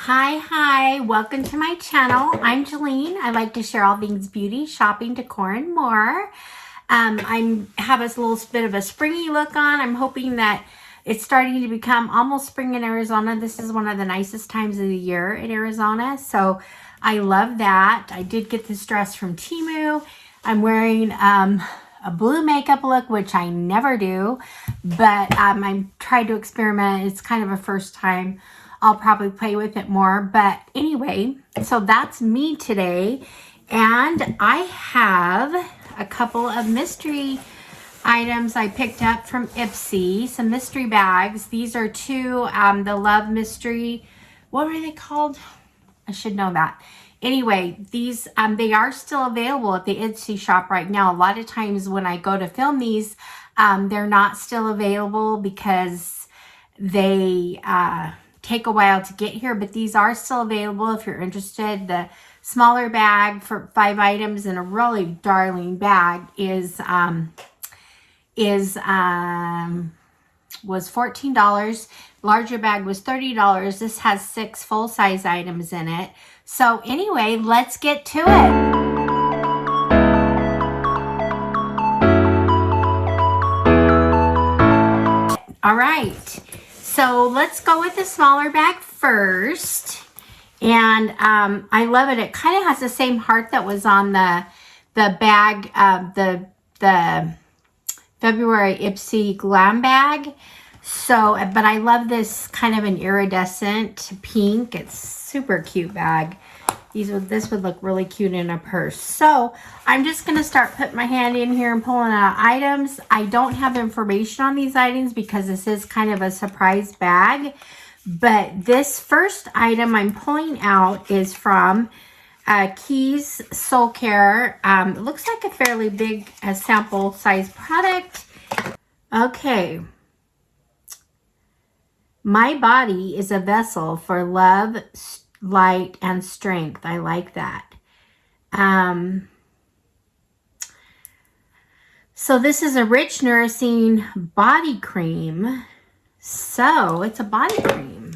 Hi, welcome to my channel. I'm Jolene. I like to share all things beauty, shopping, decor, and more. I have a little bit of a springy look on. I'm hoping that it's starting to become almost spring in Arizona. This is one of the nicest times of the year in Arizona, so I love that. I did get this dress from Temu. I'm wearing a blue makeup look, which I never do, but I tried to experiment. It's kind of a first time. I'll probably play with it more, but anyway, so that's me today, and I have a couple of mystery items I picked up from Ipsy, some mystery bags. These are two, the Love Mystery, what were they called? I should know that. Anyway, these, they are still available at the Ipsy shop right now. A lot of times when I go to film these, they're not still available because they take a while to get here, but these are still available if you're interested. The smaller bag for 5 items and a really darling bag was $14. Larger bag was $30. This has 6 full-size items in it. So anyway, let's get to it. All right, so let's go with the smaller bag first. And I love it. It kind of has the same heart that was on the bag, the February Ipsy Glam bag. So, but I love this kind of an iridescent pink. It's super cute bag. This would look really cute in a purse. So I'm just going to start putting my hand in here and pulling out items. I don't have information on these items because this is kind of a surprise bag. But this first item I'm pulling out is from Keys Soul Care. It looks like a fairly big sample size product. Okay. My body is a vessel for love, light, and strength. I like that. So this is a rich, nourishing body cream. So it's a body cream.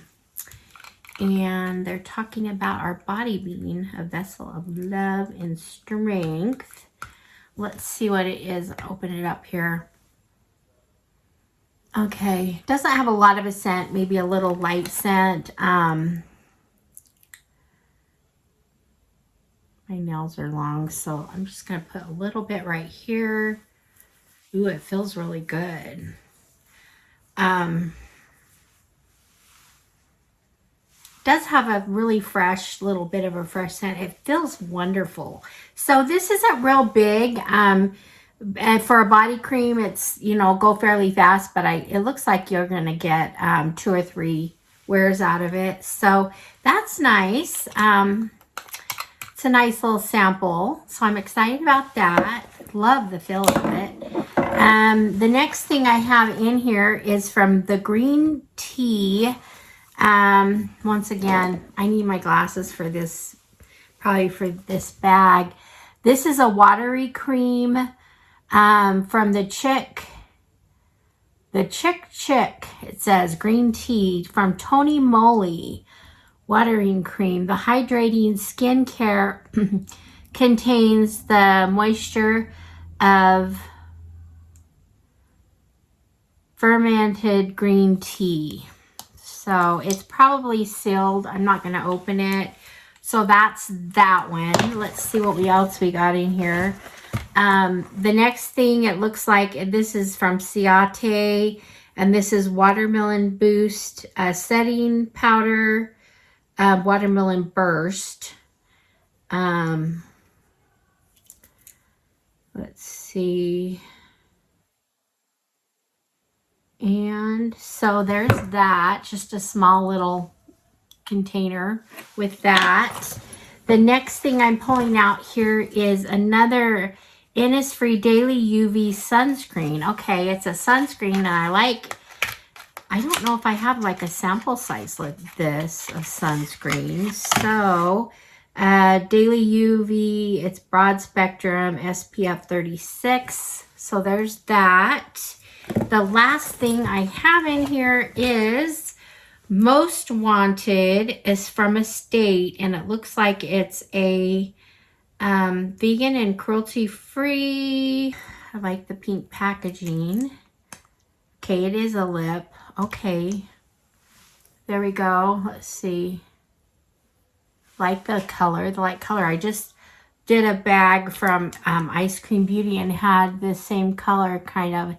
And they're talking about our body being a vessel of love and strength. Let's see what it is. Open it up here. Okay, doesn't have a lot of a scent, maybe a little light scent. My nails are long, so I'm just going to put a little bit right here. Ooh, it feels really good. Does have a really fresh, little bit of a fresh scent. It feels wonderful. So this isn't real big. And for a body cream, it's, you know, go fairly fast, but it looks like you're going to get 2 or 3 wears out of it. So that's nice. It's a nice little sample. So I'm excited about that. Love the feel of it. The next thing I have in here is from the green tea. Once again, I need my glasses for this, probably for this bag. This is a watery cream. From the Chick, it says green tea from Tony Moly watering cream. The hydrating skincare contains the moisture of fermented green tea. So it's probably sealed. I'm not going to open it. So that's that one. Let's see what else we got in here. The next thing, it looks like this is from Ciate, and this is Watermelon Boost setting powder, Watermelon Burst. Let's see. And so there's that, just a small little container with that. The next thing I'm pulling out here is another Innisfree Daily UV sunscreen. Okay, it's a sunscreen, and I don't know if I have like a sample size like this of sunscreen. So, Daily UV, it's broad spectrum, SPF 36. So there's that. The last thing I have in here is Most Wanted is from Estate, and it looks like it's a vegan and cruelty-free. I like the pink packaging. Okay, it is a lip. Okay. There we go. Let's see. Like the color, the light color. I just did a bag from EyeScream Beauty and had the same color kind of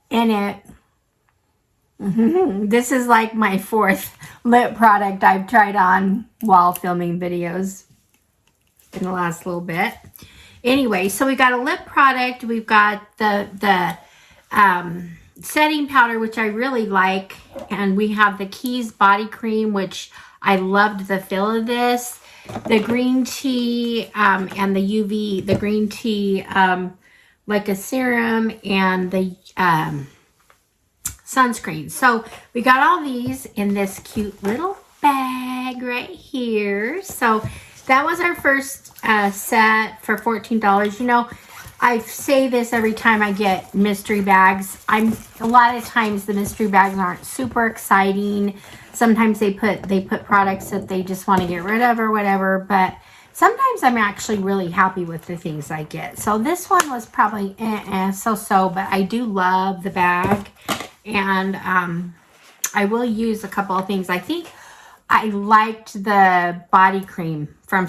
in it. This is like my 4th lip product I've tried on while filming videos in the last little bit. Anyway, so we got a lip product. We've got the setting powder, which I really like. And we have the Keys body cream, which I loved the feel of this. The green tea and the UV, the green tea like a serum, and the sunscreen. So we got all these in this cute little bag right here. So that was our first set for $14. You know, I say this every time I get mystery bags. A lot of times the mystery bags aren't super exciting. Sometimes they put products that they just want to get rid of or whatever, but sometimes I'm actually really happy with the things I get. So this one was probably so-so, but I do love the bag, and I will use a couple of things. I think I liked the body cream from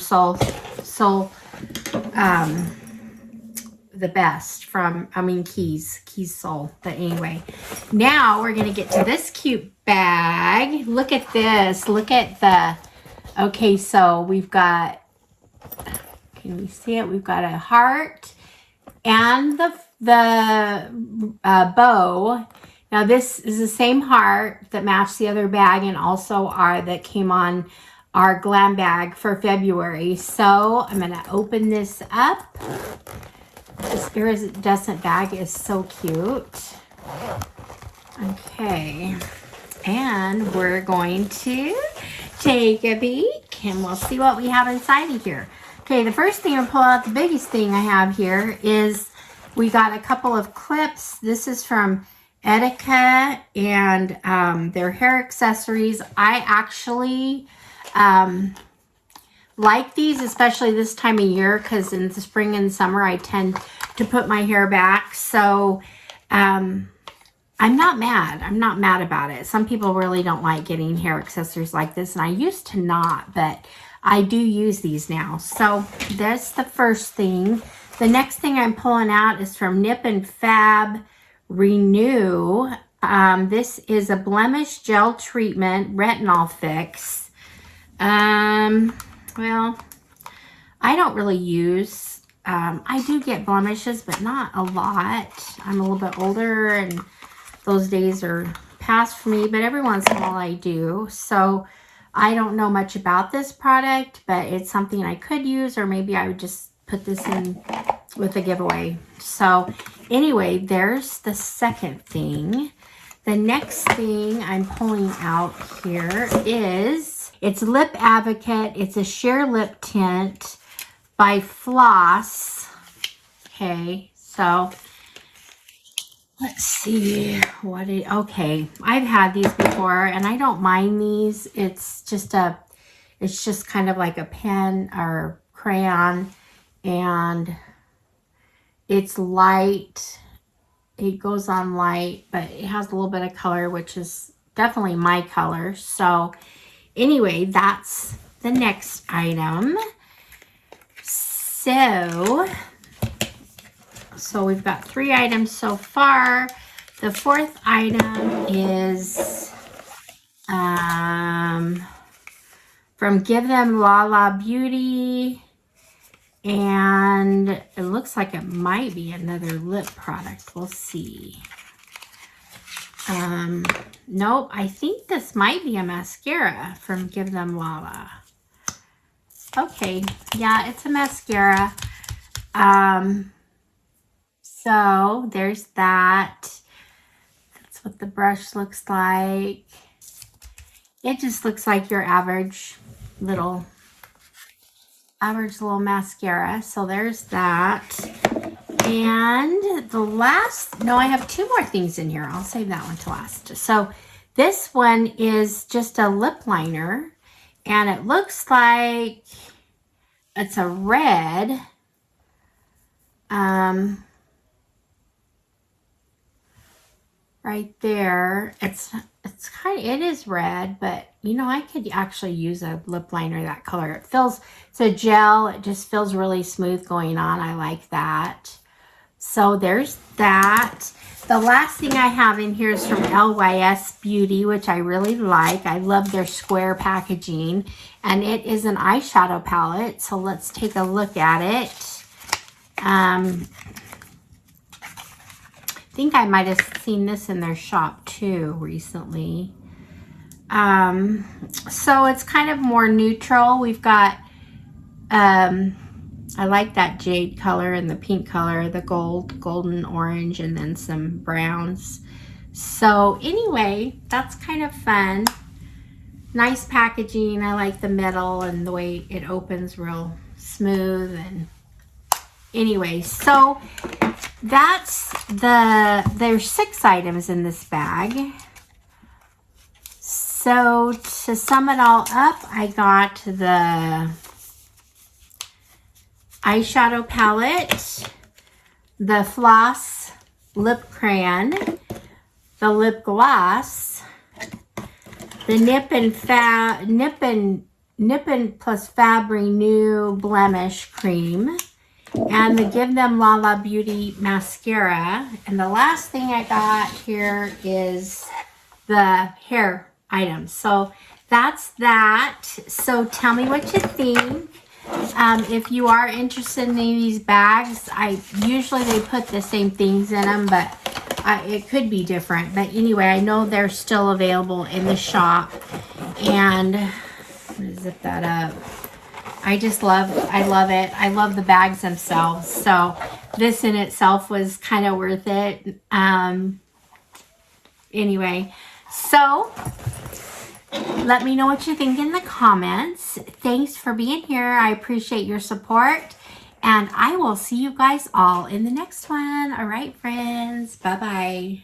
the best from, Keys Soul. But anyway, now we're going to get to this cute bag. Look at this. Look at the, okay, so we've got, can we see it? We've got a heart and the bow. Now this is the same heart that matched the other bag, and also that came on our glam bag for February. So I'm going to open this up. This iridescent bag is so cute. Okay. And we're going to take a peek and we'll see what we have inside of here. Okay, the first thing I'll pull out, the biggest thing I have here is we got a couple of clips. This is from Etika and their hair accessories. I actually like these, especially this time of year, because in the spring and summer I tend to put my hair back. So I'm not mad. I'm not mad about it. Some people really don't like getting hair accessories like this, and I used to not, but I do use these now. So that's the first thing. The next thing I'm pulling out is from Nip and Fab Renew. This is a blemish gel treatment retinol fix. Well, I don't really use, I do get blemishes, but not a lot. I'm a little bit older and those days are past for me, but every once in a while I do. So I don't know much about this product, but it's something I could use, or maybe I would just put this in with a giveaway. So anyway, there's the second thing. The next thing I'm pulling out here is, it's Lip Advocate. It's a sheer lip tint by Floss. Okay, so let's see what it, okay, I've had these before and I don't mind these. It's just kind of like a pen or crayon, and it's light. It goes on light, but it has a little bit of color, which is definitely my color. So anyway, that's the next item. So we've got 3 items so far. The 4th item is from Give Them Lala Beauty. And it looks like it might be another lip product. We'll see. Nope, I think this might be a mascara from Give Them Lala. Okay, yeah, it's a mascara. So there's that. That's what the brush looks like. It just looks like your average little mascara. So there's that. And the last, no, I have 2 more things in here. I'll save that one to last. So This one is just a lip liner, and it looks like it's a red. Right there. It's kind of, it is red, but you know, I could actually use a lip liner that color. It's a gel. It just feels really smooth going on. I like that. So there's that. The last thing I have in here is from LYS Beauty, which I really like. I love their square packaging, and it is an eyeshadow palette. So let's take a look at it. I think I might have seen this in their shop too recently. So it's kind of more neutral. We've got, I like that jade color and the pink color, the golden orange, and then some browns. So anyway, that's kind of fun. Nice packaging. I like the metal and the way it opens real smooth. And anyway, so that's there's 6 items in this bag. So to sum it all up, I got the eyeshadow palette, the floss lip crayon, the lip gloss, the Nip plus Fab Renew blemish cream, and the Give Them Lala Beauty mascara. And the last thing I got here is the hair items. So that's that. So tell me what you think. If you are interested in any of these bags, usually they put the same things in them, but it could be different. But anyway, I know they're still available in the shop. And I'm gonna zip that up. I love it. I love the bags themselves. So this in itself was kind of worth it. Anyway, so let me know what you think in the comments. Thanks for being here. I appreciate your support. And I will see you guys all in the next one. All right, friends. Bye-bye.